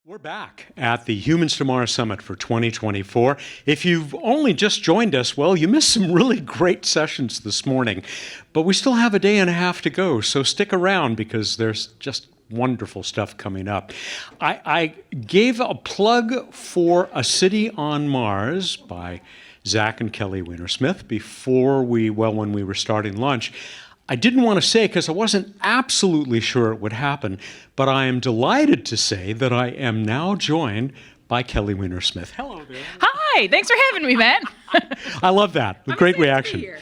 We're back at the Humans to Mars Summit for 2024. If you've only just joined us, well, you missed some really great sessions this morning, but we still have a day and a half to go, so stick around because there's just wonderful stuff coming up. I gave a plug for A City on Mars by Zach and Kelly Weinersmith when we were starting lunch. I didn't want to say because I wasn't absolutely sure it would happen, but I am delighted to say that I am now joined by Kelly Weinersmith. Hello there. Hi, thanks for having me, Matt. I love that. I'm Great excited to be reaction. here.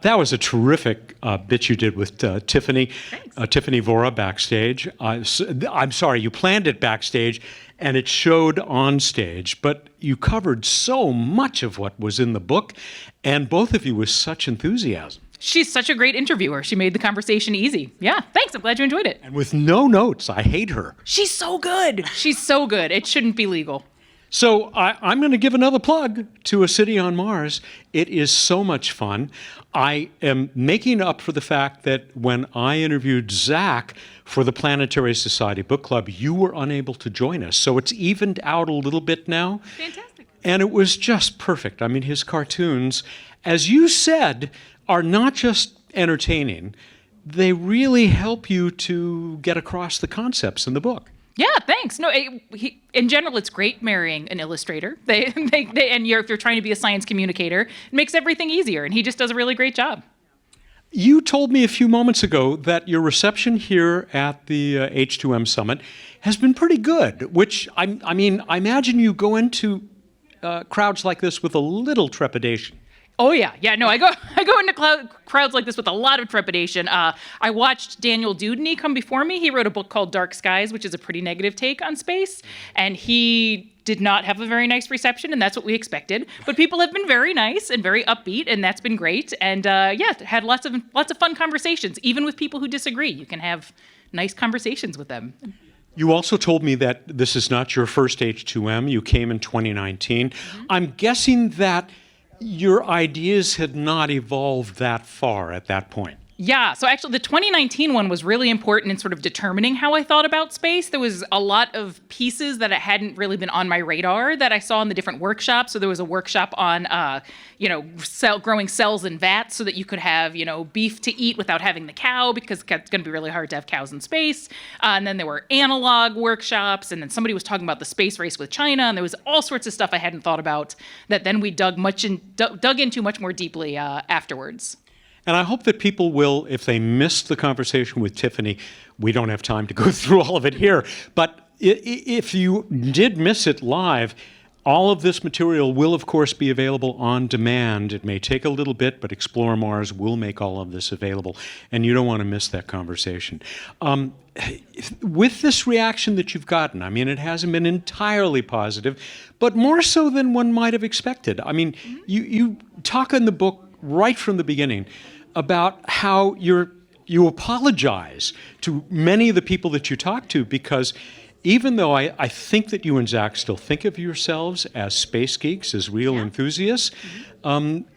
That was a terrific bit you did with Tiffany. Thanks. Tiffany Vora backstage. I'm sorry, you planned it backstage and it showed on stage, but you covered so much of what was in the book, and both of you with such enthusiasm. She's such a great interviewer. She made the conversation easy. Yeah, thanks. I'm glad you enjoyed it. And with no notes. I hate her. She's so good. She's so good. It shouldn't be legal. So I'm going to give another plug to A City on Mars. It is so much fun. I am making up for the fact that when I interviewed Zach for the Planetary Society Book Club, you were unable to join us. So it's evened out a little bit now. Fantastic. And it was just perfect. I mean, his cartoons, as you said, are not just entertaining. They really help you to get across the concepts in the book. Yeah, thanks. No, in general, it's great marrying an illustrator. If you're trying to be a science communicator, it makes everything easier, and he just does a really great job. You told me a few moments ago that your reception here at the H2M Summit has been pretty good, which I imagine you go into crowds like this with a little trepidation. Oh yeah. No, I go into crowds like this with a lot of trepidation. I watched Daniel Dudney come before me. He wrote a book called Dark Skies, which is a pretty negative take on space, and he did not have a very nice reception, and that's what we expected. But people have been very nice and very upbeat, and that's been great. And had lots of fun conversations, even with people who disagree. You can have nice conversations with them. You also told me that this is not your first H2M. You came in 2019. Mm-hmm. I'm guessing that your ideas had not evolved that far at that point. Yeah, so actually the 2019 one was really important in sort of determining how I thought about space. There was a lot of pieces that hadn't really been on my radar that I saw in the different workshops. So there was a workshop on, growing cells in vats so that you could have, beef to eat without having the cow, because it's going to be really hard to have cows in space. And then there were analog workshops, and then somebody was talking about the space race with China, and there was all sorts of stuff I hadn't thought about that then we dug into much more deeply afterwards. And I hope that people will, if they missed the conversation with Tiffany, we don't have time to go through all of it here, but if you did miss it live, all of this material will, of course, be available on demand. It may take a little bit, but Explore Mars will make all of this available, and you don't want to miss that conversation. With this reaction that you've gotten, I mean, it hasn't been entirely positive, but more so than one might have expected. I mean, you talk in the book right from the beginning about how you apologize to many of the people that you talk to, because even though I think that you and Zach still think of yourselves as space geeks, as real enthusiasts,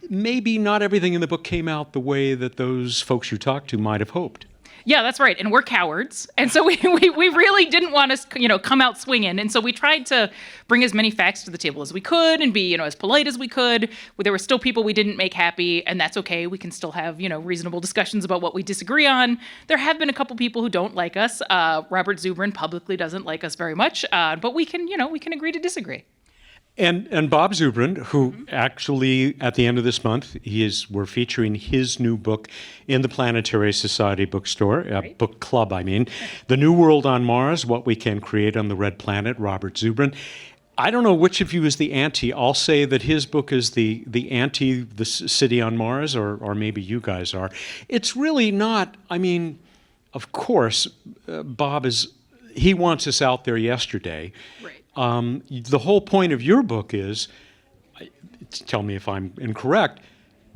maybe not everything in the book came out the way that those folks you talked to might have hoped. Yeah, that's right. And we're cowards. And so we really didn't want to, come out swinging. And so we tried to bring as many facts to the table as we could and be, as polite as we could. There were still people we didn't make happy, and that's okay. We can still have, reasonable discussions about what we disagree on. There have been a couple people who don't like us. Robert Zubrin publicly doesn't like us very much, but we can agree to disagree. And Bob Zubrin, who actually, at the end of this month, we're featuring his new book in the Planetary Society bookstore, book club, The New World on Mars, What We Can Create on the Red Planet, Robert Zubrin. I don't know which of you is the anti. I'll say that his book is the anti The City on Mars, or maybe you guys are. It's really not, of course, Bob he wants us out there yesterday. Right. The whole point of your book is, tell me if I'm incorrect,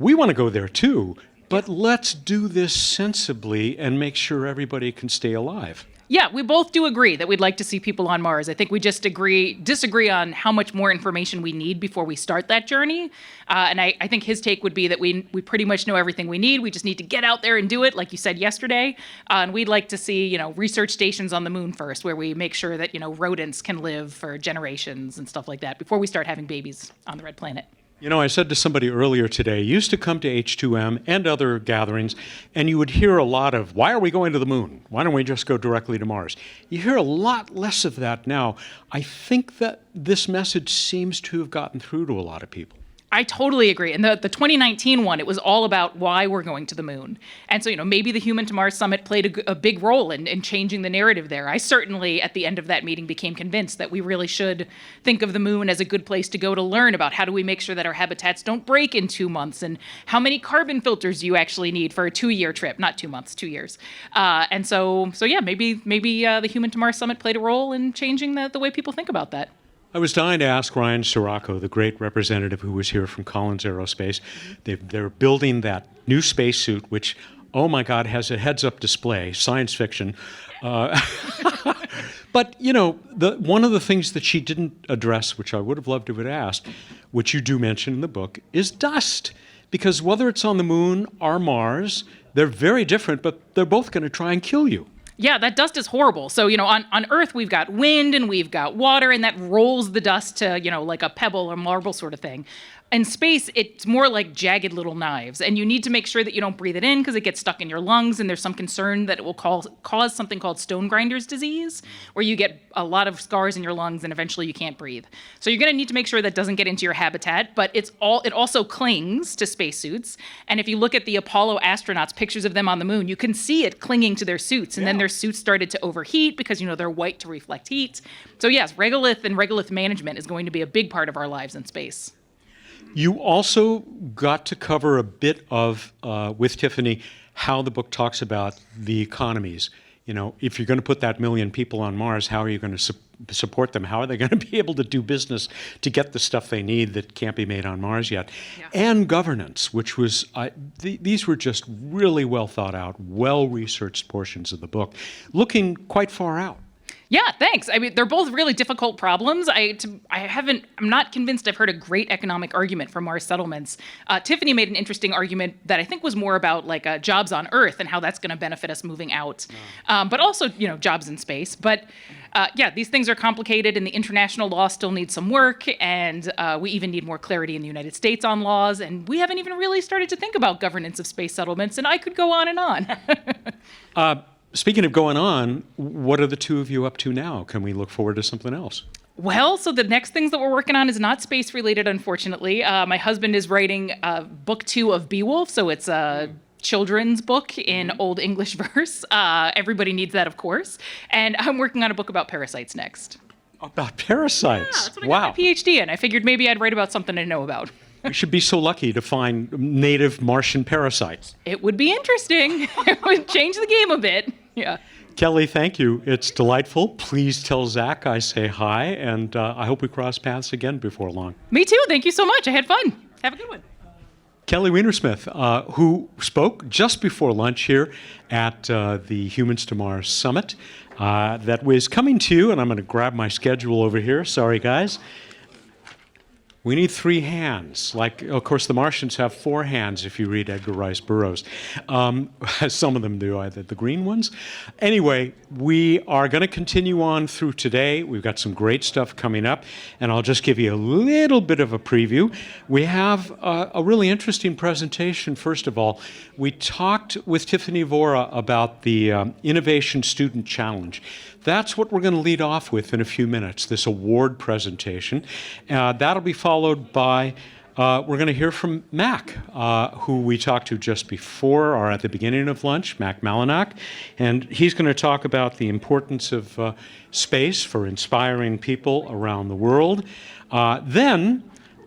we want to go there too, but let's do this sensibly and make sure everybody can stay alive. Yeah, we both do agree that we'd like to see people on Mars. I think we just disagree on how much more information we need before we start that journey. And I think his take would be that we pretty much know everything we need. We just need to get out there and do it, like you said yesterday. And we'd like to see, research stations on the moon first, where we make sure that, rodents can live for generations and stuff like that before we start having babies on the red planet. I said to somebody earlier today, you used to come to H2M and other gatherings, and you would hear a lot of, why are we going to the moon? Why don't we just go directly to Mars? You hear a lot less of that now. I think that this message seems to have gotten through to a lot of people. I totally agree. And the 2019 one, it was all about why we're going to the moon. And so, maybe the Human to Mars Summit played a big role in changing the narrative there. I certainly, at the end of that meeting, became convinced that we really should think of the moon as a good place to go to learn about how do we make sure that our habitats don't break in 2 months, and how many carbon filters do you actually need for a 2-year trip, not 2 months, 2 years. And so yeah, maybe the Human to Mars Summit played a role in changing the way people think about that. I was dying to ask Ryan Sirocco, the great representative who was here from Collins Aerospace. They're building that new spacesuit, which, oh my God, has a heads-up display, science fiction. But, one of the things that she didn't address, which I would have loved to have asked, which you do mention in the book, is dust. Because whether it's on the moon or Mars, they're very different, but they're both going to try and kill you. Yeah, that dust is horrible. So, on Earth, we've got wind and we've got water, and that rolls the dust to, like a pebble or marble sort of thing. In space, it's more like jagged little knives, and you need to make sure that you don't breathe it in because it gets stuck in your lungs, and there's some concern that it will cause something called stone grinder's disease, where you get a lot of scars in your lungs and eventually you can't breathe. So you're going to need to make sure that doesn't get into your habitat, but it also clings to spacesuits. And if you look at the Apollo astronauts, pictures of them on the moon, you can see it clinging to their suits, and then their suits started to overheat because they're white to reflect heat. So yes, regolith and regolith management is going to be a big part of our lives in space. You also got to cover a bit of, with Tiffany, how the book talks about the economies. If you're going to put that 1 million people on Mars, how are you going to support them? How are they going to be able to do business to get the stuff they need that can't be made on Mars yet? Yeah. And governance, which was, these were just really well thought out, well-researched portions of the book, looking quite far out. Yeah, thanks. I mean, they're both really difficult problems. I'm not convinced I've heard a great economic argument for Mars settlements. Tiffany made an interesting argument that I think was more about jobs on Earth and how that's going to benefit us moving out, but also jobs in space. But these things are complicated, and the international law still needs some work, and we even need more clarity in the United States on laws, and we haven't even really started to think about governance of space settlements, and I could go on and on. Speaking of going on, what are the two of you up to now? Can we look forward to something else? Well, so the next things that we're working on is not space related, unfortunately. My husband is writing book 2 of Beowulf, so it's a children's book in Old English verse. Everybody needs that, of course. And I'm working on a book about parasites next. About parasites? Yeah, that's what I got my PhD in. I figured maybe I'd write about something I know about. We should be so lucky to find native Martian parasites. It would be interesting. It would change the game a bit. Yeah. Kelly, thank you. It's delightful. Please tell Zach I say hi, and I hope we cross paths again before long. Me too. Thank you so much. I had fun. Have a good one. Kelly Weinersmith, who spoke just before lunch here at the Humans to Mars Summit that was coming to you, and I'm going to grab my schedule over here. Sorry, guys. We need 3 hands. Of course, the Martians have 4 hands if you read Edgar Rice Burroughs. Some of them do, the green ones. Anyway, we are going to continue on through today. We've got some great stuff coming up, and I'll just give you a little bit of a preview. We have a really interesting presentation, first of all. We talked with Tiffany Vora about the Innovation Student Challenge. That's what we're going to lead off with in a few minutes, this award presentation. That'll be followed by, we're going to hear from Mac, who we talked to just before or at the beginning of lunch, Mac Malinak. And he's going to talk about the importance of space for inspiring people around the world. Then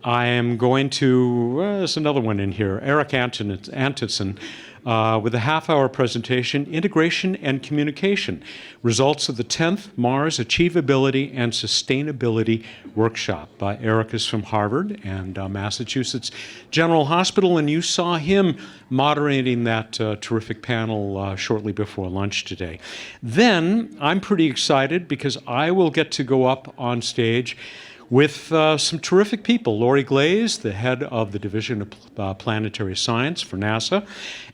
I am going to, there's another one in here, Eric Antonsen, with a half-hour presentation, Integration and Communication, Results of the 10th Mars Achievability and Sustainability Workshop. Eric is from Harvard and Massachusetts General Hospital, and you saw him moderating that terrific panel shortly before lunch today. Then, I'm pretty excited because I will get to go up on stage with some terrific people. Lori Glaze, the head of the Division of Planetary Science for NASA,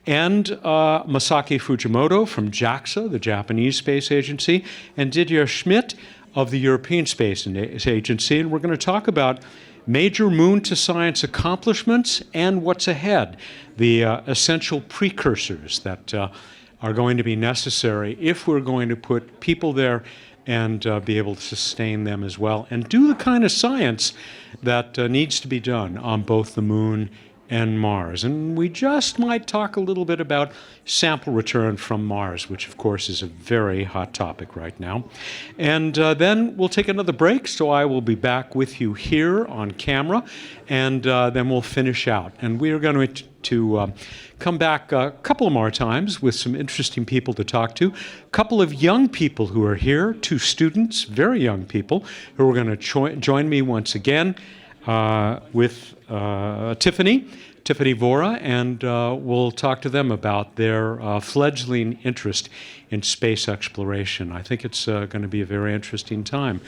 and Masaki Fujimoto from JAXA, the Japanese Space Agency, and Didier Schmidt of the European Space Agency. And we're going to talk about major moon-to-science accomplishments and what's ahead, the essential precursors that are going to be necessary if we're going to put people there and be able to sustain them as well, and do the kind of science that needs to be done on both the moon and Mars. And we just might talk a little bit about sample return from Mars, which of course is a very hot topic right now. And then we'll take another break, so I will be back with you here on camera, and then we'll finish out. And we are going to come back a couple more times with some interesting people to talk to. A couple of young people who are here, 2 students, very young people, who are going to join me once again with Tiffany Vora, and we'll talk to them about their fledgling interest in space exploration. I think it's going to be a very interesting time.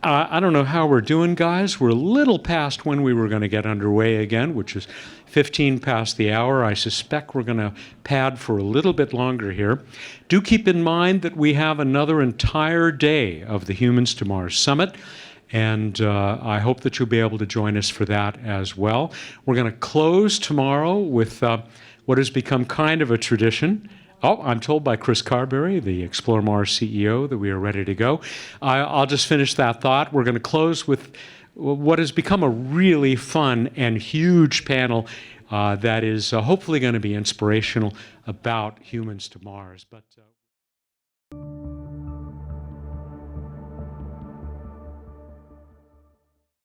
I don't know how we're doing, guys. We're a little past when we were going to get underway again, which is 15 past the hour. I suspect we're going to pad for a little bit longer here. Do keep in mind that we have another entire day of the Humans to Mars Summit, and I hope that you'll be able to join us for that as well. We're going to close tomorrow with what has become kind of a tradition. Oh, I'm told by Chris Carberry, the Explore Mars CEO, that we are ready to go. I'll just finish that thought. We're going to close with what has become a really fun and huge panel that is hopefully going to be inspirational about humans to Mars. But